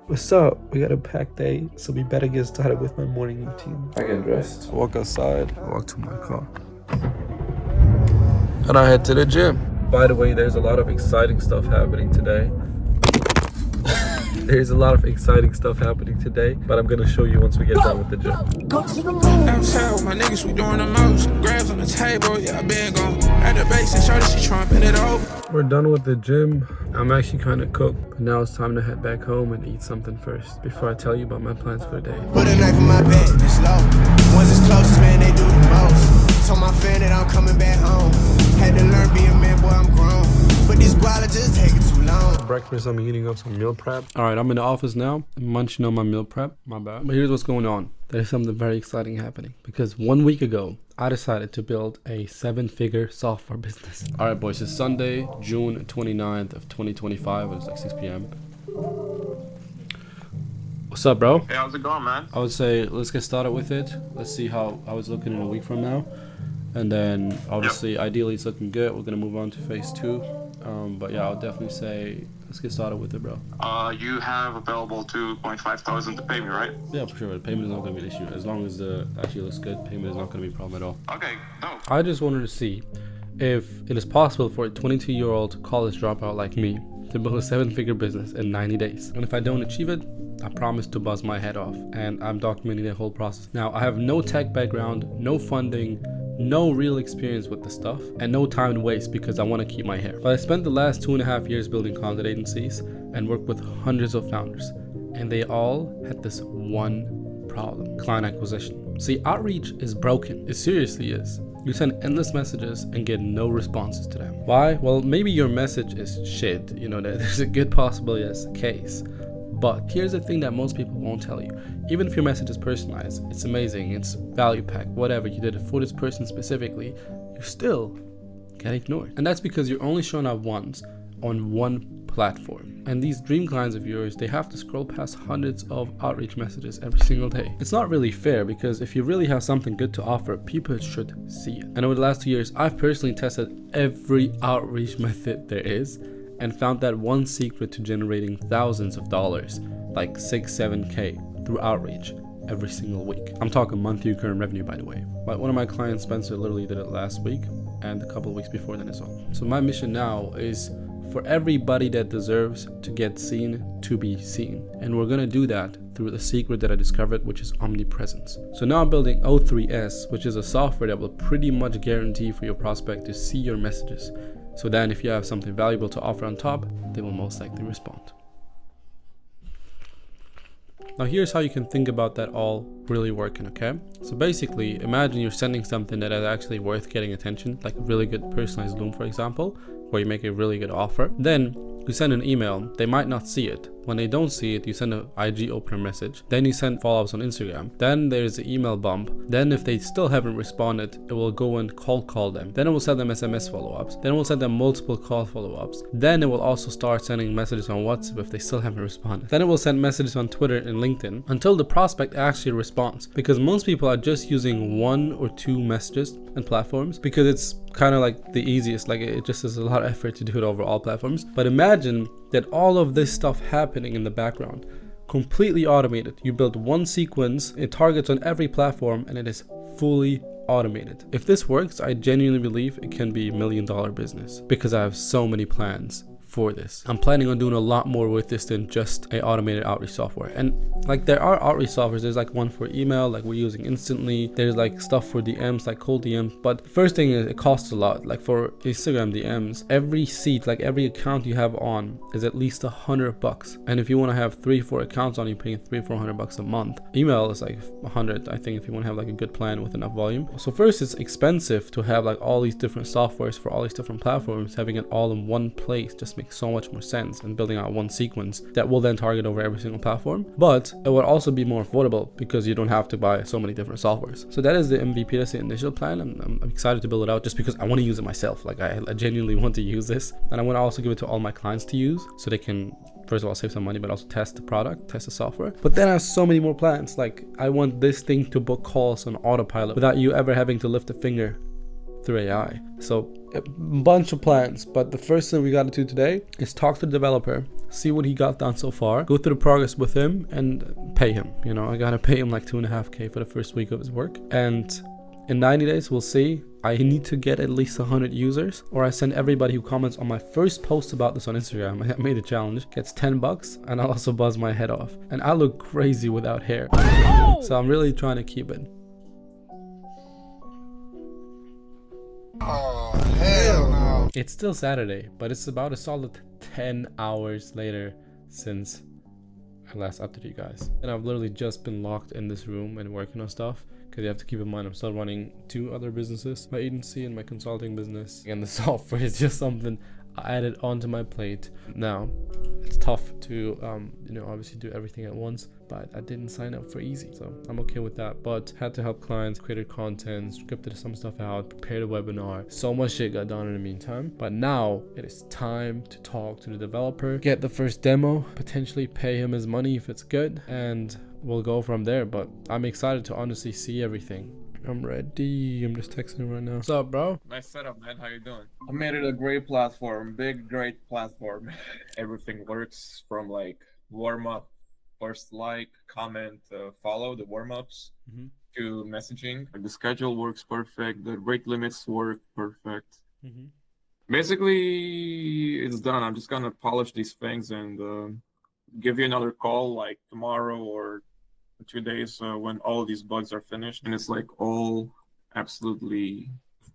What's up? We got a packed day, so we better get started with my morning routine. I get dressed, walk outside, walk to my car, and I head to the gym. By the way, there's a lot of exciting stuff happening today. There's a lot of exciting stuff happening today, but I'm gonna show you once we get done with the gym. Go to the moon. Outside with my niggas, we doing the most. Grabs on the table, yeah, I been gone. At the base and shorty, she trumping it over. We're done with the gym. I'm actually kind of cooked, but now it's time to head back home and eat something first before I tell you about my plans for the day. Put a knife in my bed, it's low. Ones as closest, man, they do the most. Told my fan that I'm coming back home. Had to learn be a man, boy, I'm grown. But this guala just taking too long. Breakfast, I'm eating up some meal prep. All right, I'm in the office now. I'm munching on my meal prep. My bad. But here's what's going on. There's something very exciting happening because 1 week ago, I decided to build a 7-figure software business. All right, boys, it's Sunday, June 29th of 2025. It's like 6 p.m. What's up, bro? Hey, how's it going, man? I would say let's get started with it. Let's see how it's looking in a week from now. And then obviously, ideally it's looking good. We're gonna move on to phase 2. But yeah, I'll definitely say let's get started with it, bro. You have available 2.5 thousand to pay me, right? Yeah, for sure. The payment is not gonna be an issue. As long as the actually looks good, payment is not gonna be a problem at all. Okay, no. I just wanted to see if it is possible for a 22-year-old college dropout like me to build a 7-figure business in 90 days. And if I don't achieve it, I promise to buzz my head off. And I'm documenting the whole process. Now, I have no tech background, no funding, no real experience with the stuff, and no time to waste because I want to keep my hair. But I spent the last 2.5 years building content agencies and worked with hundreds of founders, and they all had this one problem: client acquisition. See, outreach is broken. It seriously is. You send endless messages and get no responses to them. Why? Well, maybe your message is shit. You know, there's a good possibility that's the case. But here's the thing that most people won't tell you. Even if your message is personalized, it's amazing, it's value packed, whatever, you did it for this person specifically, you still get ignored. And that's because you're only showing up once on one platform. And these dream clients of yours, they have to scroll past hundreds of outreach messages every single day. It's not really fair because if you really have something good to offer, people should see it. And over the last 2 years, I've personally tested every outreach method there is and found that one secret to generating thousands of dollars, like 6-7K through outreach every single week. I'm talking monthly recurring revenue, by the way. But one of my clients, Spencer, literally did it last week and a couple of weeks before then as well. So my mission now is for everybody that deserves to get seen to be seen. And we're gonna do that through the secret that I discovered, which is Omnipresence. So now I'm building O3S, which is a software that will pretty much guarantee for your prospect to see your messages. So then if you have something valuable to offer on top, they will most likely respond. Now here's how you can think about that all really working, okay? So basically, imagine you're sending something that is actually worth getting attention, like a really good personalized loom, for example, where you make a really good offer. Then you send an email, they might not see it. When they don't see it, you send an IG opener message. Then you send follow-ups on Instagram. Then there's an email bump. Then if they still haven't responded, it will go and call them. Then it will send them SMS follow-ups. Then it will send them multiple call follow-ups. Then it will also start sending messages on WhatsApp if they still haven't responded. Then it will send messages on Twitter and LinkedIn until the prospect actually responds. Because most people are just using 1 or 2 messages and platforms because it's kind of like the easiest. Like it just is a lot of effort to do it over all platforms. But imagine that all of this stuff happening in the background, completely automated. You build one sequence, it targets on every platform, and it is fully automated. If this works, I genuinely believe it can be $1 million business because I have so many plans for this. I'm planning on doing a lot more with this than just a automated outreach software. And like there are outreach softwares, there's like one for email, like we're using Instantly. There's like stuff for DMs, like cold DMs. But the first thing is it costs a lot. Like for Instagram DMs, every seat, like every account you have on is at least $100. And if you want to have 3-4 accounts on, you're paying $300-400 a month. Email is like 100, I think, if you want to have like a good plan with enough volume. So first, it's expensive to have like all these different softwares for all these different platforms. Having it all in one place just makes so much more sense, and building out one sequence that will then target over every single platform. But it would also be more affordable because you don't have to buy so many different softwares. So that is the MVP, that's the initial plan. I'm excited to build it out just because I want to use it myself. Like I genuinely want to use this, and I want to also give it to all my clients to use so they can, first of all, save some money, but also test the product, test the software. But then I have so many more plans. Like I want this thing to book calls on autopilot without you ever having to lift a finger through AI. So a bunch of plans, but the first thing we got to do today is talk to the developer, see what he got done so far, go through the progress with him and pay him. You know, I gotta pay him like 2.5K for the first week of his work. And in 90 days, we'll see. I need to get at least 100 users, or I send everybody who comments on my first post about this on Instagram, I made a challenge, gets $10, and I'll also buzz my head off. And I look crazy without hair. So I'm really trying to keep it. Oh, hell no. It's still Saturday, but it's about a solid 10 hours later since I last updated you guys. And I've literally just been locked in this room and working on stuff. Because you have to keep in mind, I'm still running 2 other businesses, my agency and my consulting business. And the software is just something I added onto my plate. Now, it's tough to, you know, obviously do everything at once, but I didn't sign up for easy. So I'm okay with that, but had to help clients, created content, scripted some stuff out, prepared a webinar. So much shit got done in the meantime. But now it is time to talk to the developer, get the first demo, potentially pay him his money if it's good, and we'll go from there. But I'm excited to honestly see everything. I'm ready. I'm just texting him right now. What's up, bro? Nice setup, man. How you doing? I made it a great platform, big, great platform. Everything works from like warm up, first like, comment, follow the warm ups to messaging. The schedule works perfect. The rate limits work perfect. Basically, it's done. I'm just gonna polish these things and give you another call like tomorrow or 2 days when all these bugs are finished and it's like all absolutely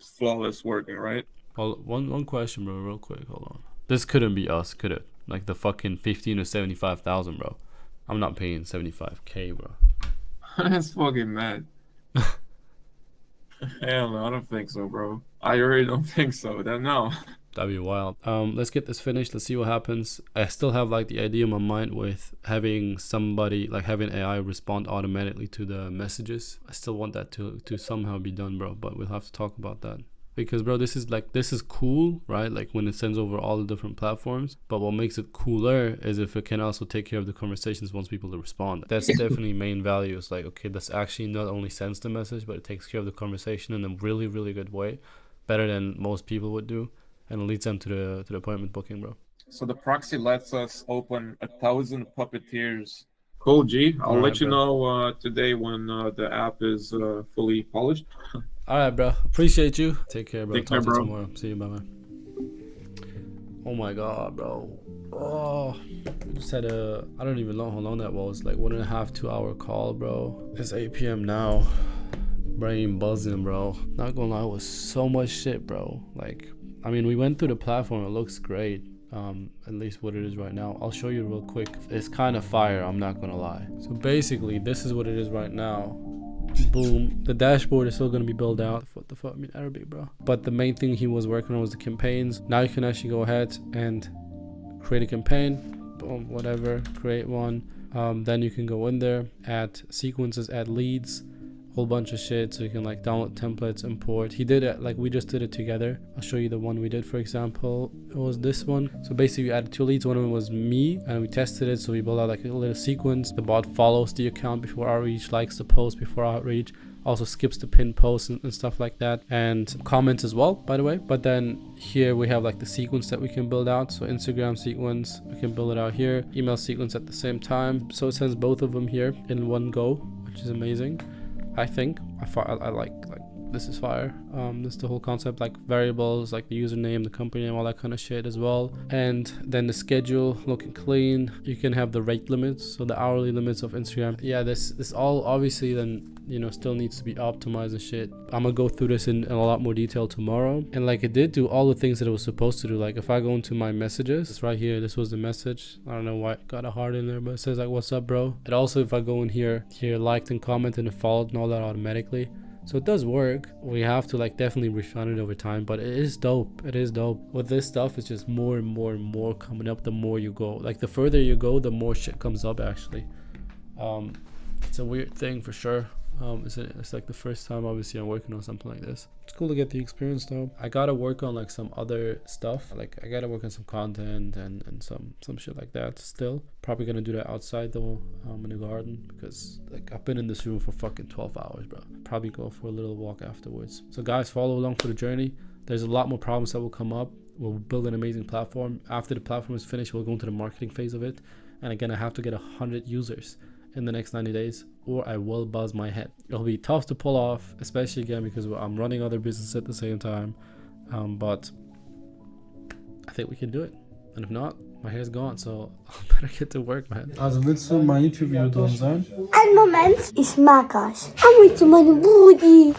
flawless working, right? Well, one question, bro, real quick. Hold on. This couldn't be us, could it? Like the fucking 15 or 75,000, bro. I'm not paying 75K, bro. That's fucking mad. Hell no, I don't think so, bro. I really don't think so. No. That'd be wild. Let's get this finished. Let's see what happens. I still have like the idea in my mind with having somebody, like having AI respond automatically to the messages. I still want that to somehow be done, bro, but we'll have to talk about that. Because, bro, this is cool, right? Like when it sends over all the different platforms. But what makes it cooler is if it can also take care of the conversations once people respond. That's definitely main value. It's like, okay, this actually not only sends the message, but it takes care of the conversation in a really, really good way. Better than most people would do. And it leads them to the appointment booking, bro. So the proxy lets us open 1,000 puppeteers. Cool, G. I'll let you know today when the app is fully polished. All right, bro. Appreciate you. Take care, bro. Take care, Talk to you bro. tomorrow. See you. Bye-bye. Oh my God, bro. Oh, I just had I don't even know how long that was. Like 1.5, 2 hour call, bro. It's 8 p.m. now. Brain buzzing, bro. Not gonna lie, it was so much shit, bro. Like, I mean, we went through the platform. It looks great. At least what it is right now. I'll show you real quick. It's kind of fire, I'm not gonna lie. So basically, this is what it is right now. Boom. The dashboard is still gonna be built out. What the fuck? I mean, Arabic, bro. But the main thing he was working on was the campaigns. Now you can actually go ahead and create a campaign. Boom, whatever. Create one. Then you can go in there, add sequences, add leads, whole bunch of shit. So you can like download templates, import. He did it like we just did it together. I'll show you the one we did. For example, it was this one. So basically we added 2 leads. One of them was me and we tested it. So we built out like a little sequence. The bot follows the account before outreach, likes the post before outreach, also skips the pin posts and stuff like that, and comments as well, by the way. But then here we have like the sequence that we can build out. So Instagram sequence, we can build it out here, email sequence at the same time. So it sends both of them here in one go, which is amazing. I think I like this is fire. This is the whole concept, like variables, like the username, the company name, all that kind of shit as well. And then the schedule looking clean. You can have the rate limits, so the hourly limits of Instagram. Yeah, this all obviously then, you know, still needs to be optimized and shit. I'm gonna go through this in a lot more detail tomorrow. And like it did do all the things that it was supposed to do. Like if I go into my messages, it's right here. This was the message. I don't know why it got a heart in there, but it says like, what's up, bro? And also if I go in here liked and commented and followed and all that automatically. So it does work. We have to like definitely refine it over time, but it is dope. It is dope. With this stuff, it's just more and more and more coming up the more you go. Like the further you go, the more shit comes up actually. It's a weird thing for sure. It's like the first time obviously I'm working on something like this. It's cool to get the experience though. I gotta work on like some other stuff. Like I gotta work on some content and some shit like that still. Probably gonna do that outside though, in the garden, because like I've been in this room for fucking 12 hours, bro. Probably go for a little walk afterwards. So guys, follow along for the journey. There's a lot more problems that will come up. We'll build an amazing platform. After the platform is finished, we'll go into the marketing phase of it. And again, I have to get 100 users in the next 90 days or I will buzz my head. It'll be tough to pull off, especially again because I'm running other businesses at the same time, but I think we can do it. And if not, my hair's gone, so I better get to work, man. Also willst du mein YouTube-Video drin sein? Ein Moment, ich mag euch. Und mit meinem Brudi.